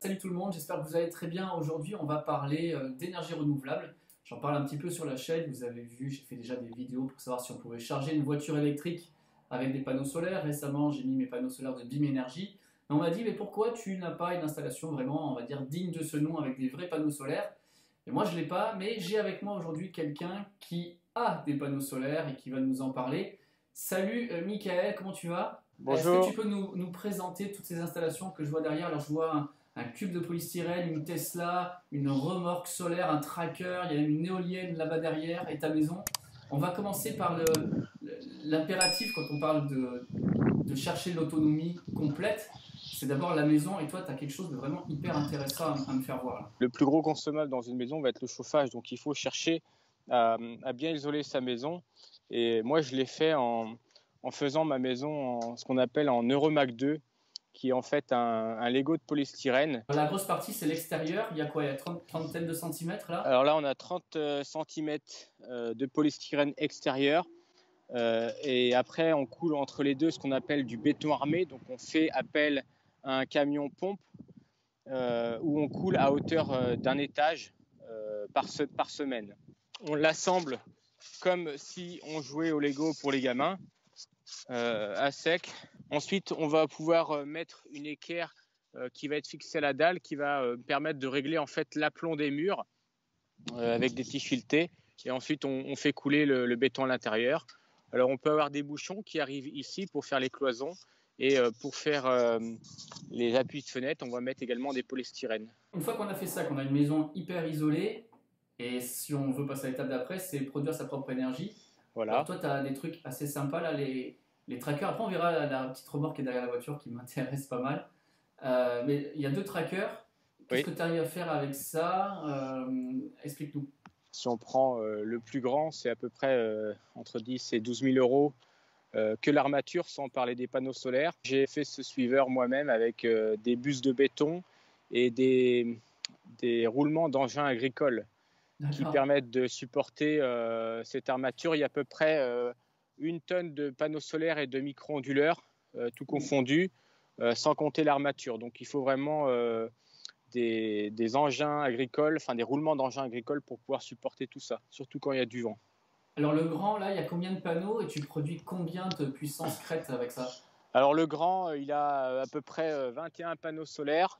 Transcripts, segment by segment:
Salut tout le monde, j'espère que vous allez très bien. Aujourd'hui, on va parler d'énergie renouvelable. J'en parle un petit peu sur la chaîne, vous avez vu, j'ai fait déjà des vidéos pour savoir si on pouvait charger une voiture électrique avec des panneaux solaires. Récemment, j'ai mis mes panneaux solaires de BIM Énergie. Mais on m'a dit, mais pourquoi tu n'as pas une installation vraiment, on va dire, digne de ce nom avec des vrais panneaux solaires? Et moi, je ne l'ai pas, mais j'ai avec moi aujourd'hui quelqu'un qui a des panneaux solaires et qui va nous en parler. Salut Michael, comment tu vas? Est-ce que tu Bonjour. peux nous présenter toutes ces installations que je vois derrière? Alors, je vois un cube de polystyrène, une Tesla, une remorque solaire, un tracker, il y a une éolienne là-bas derrière et ta maison. On va commencer par l'impératif quand on parle de chercher l'autonomie complète. C'est d'abord la maison et toi, tu as quelque chose de vraiment hyper intéressant à me faire voir là. Le plus gros consommable dans une maison va être le chauffage, donc il faut chercher à bien isoler sa maison. Et moi, je l'ai fait en faisant ma maison en ce qu'on appelle en Euromag 2, qui est en fait un Lego de polystyrène. La grosse partie, c'est l'extérieur. Il y a quoi? Il y a trentaine de centimètres là? Alors là, on a 30 cm de polystyrène extérieur. Et après, on coule entre les deux ce qu'on appelle du béton armé. Donc on fait appel à un camion pompe où on coule à hauteur d'un étage par semaine. On l'assemble comme si on jouait au Lego pour les gamins, à sec. Ensuite, on va pouvoir mettre une équerre qui va être fixée à la dalle, qui va permettre de régler en fait l'aplomb des murs avec des tiges filetées. Et ensuite, on fait couler le béton à l'intérieur. Alors, on peut avoir des bouchons qui arrivent ici pour faire les cloisons. Et pour faire les appuis de fenêtre, on va mettre également des polystyrènes. Une fois qu'on a fait ça, qu'on a une maison hyper isolée, et si on veut passer à l'étape d'après, c'est produire sa propre énergie. Alors Voilà. toi, tu as des trucs assez sympas là, les trackers. Après, on verra la petite remorque qui est derrière la voiture qui m'intéresse pas mal. Mais il y a deux trackers. Qu'est-ce Oui. que tu arrives à faire avec ça? Explique-nous. Si on prend le plus grand, c'est à peu près entre 10 et 12 000 euros que l'armature, sans parler des panneaux solaires. J'ai fait ce suiveur moi-même avec des bus de béton et des roulements d'engins agricoles qui D'accord. permettent de supporter cette armature. Il y a à peu près 1 tonne de panneaux solaires et de micro-onduleurs, tout confondu, sans compter l'armature. Donc il faut vraiment des engins agricoles, enfin des roulements d'engins agricoles pour pouvoir supporter tout ça, surtout quand il y a du vent. Alors le grand, là, il y a combien de panneaux et tu produis combien de puissance crête avec ça? Alors le grand, il a à peu près 21 panneaux solaires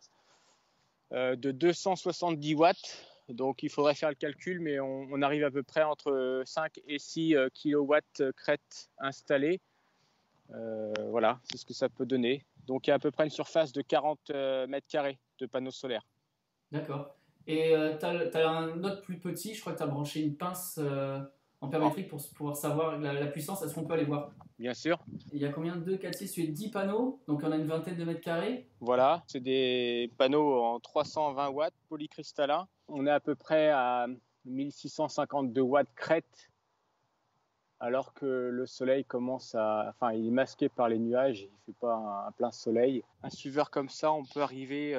de 270 watts. Donc il faudrait faire le calcul, mais on arrive à peu près entre 5 et 6 kilowatts crête installée. Voilà, c'est ce que ça peut donner. Donc il y a à peu près une surface de 40 mètres carrés de panneaux solaires. D'accord. Et tu as un autre plus petit, je crois que tu as branché une pince Ah, ampérimétrique pour pouvoir savoir la puissance. Est-ce qu'on peut aller voir? bien sûr. Il y a combien de 2, 4, 6, 8, 10 panneaux, donc on a une vingtaine de mètres carrés. Voilà, c'est des panneaux en 320 watts polycristallins. On est à peu près à 1652 watts crête, alors que le soleil commence à... Enfin, il est masqué par les nuages, il ne fait pas un plein soleil. Un suiveur comme ça, on peut arriver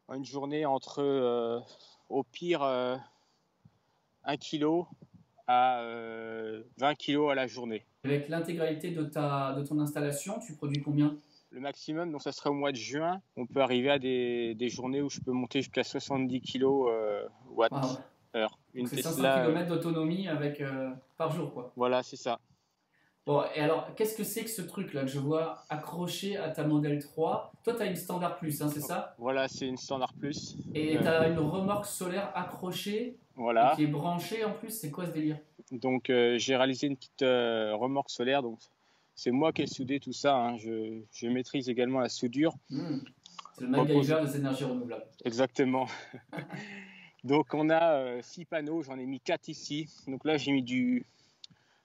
en une journée entre, au pire, 1 kg à 20 kg à la journée. Avec l'intégralité de ton installation, tu produis combien? Le maximum, donc ça serait au mois de juin, on peut arriver à des journées où je peux monter jusqu'à 70 kg Waouh. watts heure. Donc Une c'est 500 Tesla, km d'autonomie avec, par jour, quoi. voilà, c'est ça. Bon, et alors, qu'est-ce que c'est que ce truc-là que je vois accroché à ta Model 3? Toi, tu as une Standard Plus, hein, c'est ça? Voilà, c'est une Standard Plus. Et tu as une remorque solaire accrochée et Voilà. qui est branchée en plus. C'est quoi ce délire? Donc j'ai réalisé une petite remorque solaire. Donc c'est moi qui ai soudé tout ça, hein. Je maîtrise également la soudure. Hmm. C'est le Propose... MacGyver des énergies renouvelables. Exactement. Donc on a 6 panneaux, j'en ai mis 4 ici. Donc là j'ai mis du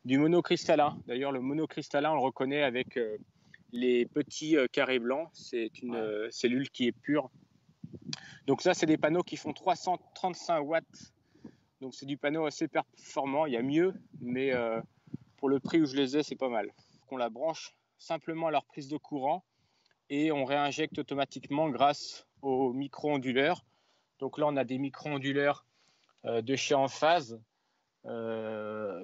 monocristallin. D'ailleurs le monocristallin on le reconnaît avec les petits carrés blancs. C'est une Ouais. cellule qui est pure. Donc ça c'est des panneaux qui font 335 watts. Donc c'est du panneau assez performant. Il y a mieux, mais pour le prix où je les ai, c'est pas mal. On la branche simplement à leur prise de courant et on réinjecte automatiquement grâce aux micro-onduleurs. Donc là, on a des micro-onduleurs de chez Enphase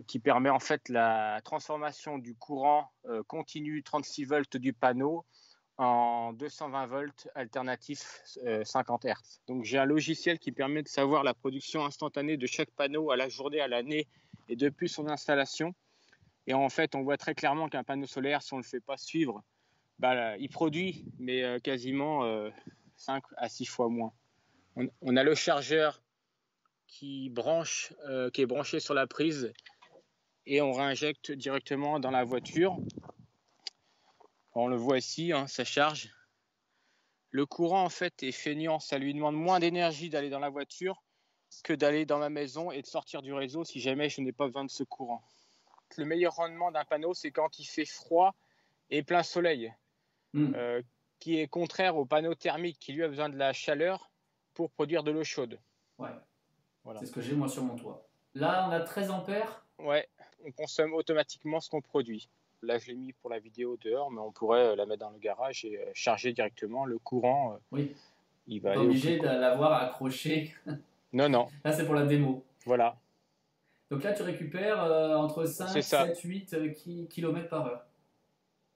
qui permet en fait la transformation du courant continu 36 volts du panneau en 220 volts alternatif 50 Hz. Donc j'ai un logiciel qui permet de savoir la production instantanée de chaque panneau à la journée, à l'année et depuis son installation. Et en fait, on voit très clairement qu'un panneau solaire, si on ne le fait pas suivre, il produit, mais quasiment 5 à 6 fois moins. On a le chargeur qui est branché sur la prise et on réinjecte directement dans la voiture. On le voit ici, hein, ça charge. Le courant, en fait, est feignant. Ça lui demande moins d'énergie d'aller dans la voiture que d'aller dans ma maison et de sortir du réseau si jamais je n'ai pas besoin de ce courant. Le meilleur rendement d'un panneau, c'est quand il fait froid et plein soleil, qui est contraire au panneau thermique qui lui a besoin de la chaleur pour produire de l'eau chaude. Ouais, voilà. C'est ce que j'ai moi sur mon toit. Là, on a 13 ampères. Ouais, on consomme automatiquement ce qu'on produit. Là, je l'ai mis pour la vidéo dehors, mais on pourrait la mettre dans le garage et charger directement. Le courant, oui. Il va pas obligé de l'avoir accroché. Non, non. Là, c'est pour la démo. Voilà. Donc là, tu récupères entre 5, 7, 8 km par heure.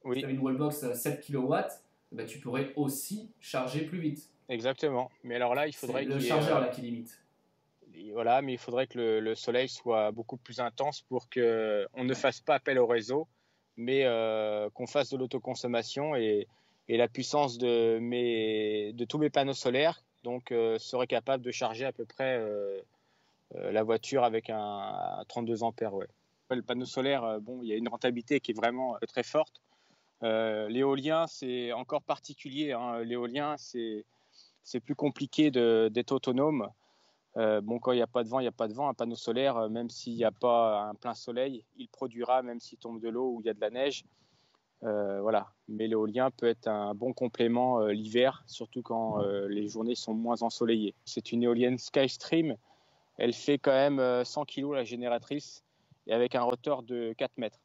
Oui. Si tu as une wallbox 7 kW, ben, tu pourrais aussi charger plus vite. Exactement. Mais alors là, il faudrait le chargeur là qui limite. Voilà, mais il faudrait que le soleil soit beaucoup plus intense pour qu'on ne fasse pas appel au réseau, mais qu'on fasse de l'autoconsommation et la puissance de tous mes panneaux solaires donc, serait capable de charger à peu près la voiture avec un 32 ampères. Ouais. Le panneau solaire, bon, il y a une rentabilité qui est vraiment très forte. L'éolien, c'est encore particulier. Hein. L'éolien, c'est plus compliqué d'être autonome. Bon, quand il n'y a pas de vent, il n'y a pas de vent. Un panneau solaire, même s'il n'y a pas un plein soleil, il produira même s'il tombe de l'eau ou il y a de la neige. Voilà. Mais l'éolien peut être un bon complément l'hiver, surtout quand les journées sont moins ensoleillées. C'est une éolienne Skystream. Elle fait quand même 100 kg la génératrice et avec un rotor de 4 mètres.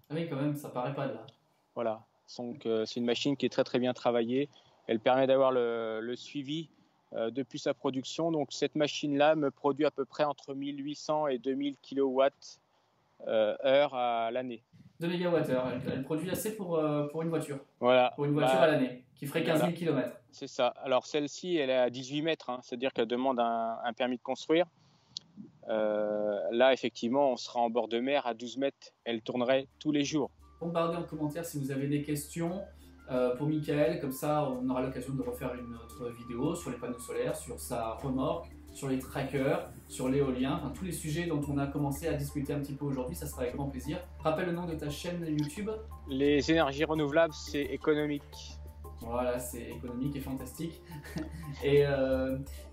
Ah oui, quand même, ça paraît pas de là. Voilà. Donc, c'est une machine qui est très très bien travaillée. Elle permet d'avoir le suivi depuis sa production. Donc cette machine-là me produit à peu près entre 1800 et 2000 kWh à l'année. 2 MWh, elle produit assez pour une voiture. Voilà. Pour une voiture à l'année, qui ferait 15 000 km. C'est ça. Alors celle-ci, elle est à 18 mètres, hein, c'est-à-dire qu'elle demande un permis de construire. Là, effectivement, on sera en bord de mer à 12 mètres. Elle tournerait tous les jours. Bombardez en commentaire si vous avez des questions. Pour Michael, comme ça on aura l'occasion de refaire une autre vidéo sur les panneaux solaires, sur sa remorque, sur les trackers, sur l'éolien, enfin tous les sujets dont on a commencé à discuter un petit peu aujourd'hui, ça sera avec grand plaisir. Rappelle le nom de ta chaîne YouTube. Les énergies renouvelables, c'est économique. Voilà, c'est économique et fantastique. et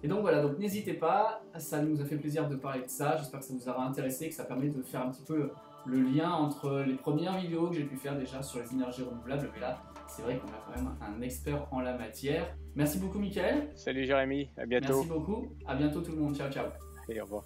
donc voilà, donc n'hésitez pas, ça nous a fait plaisir de parler de ça, j'espère que ça vous aura intéressé, que ça permet de faire un petit peu le lien entre les premières vidéos que j'ai pu faire déjà sur les énergies renouvelables, mais là, c'est vrai qu'on a quand même un expert en la matière. Merci beaucoup, Michael. Salut Jérémy, à bientôt. Merci beaucoup, à bientôt tout le monde, ciao ciao. Et au revoir.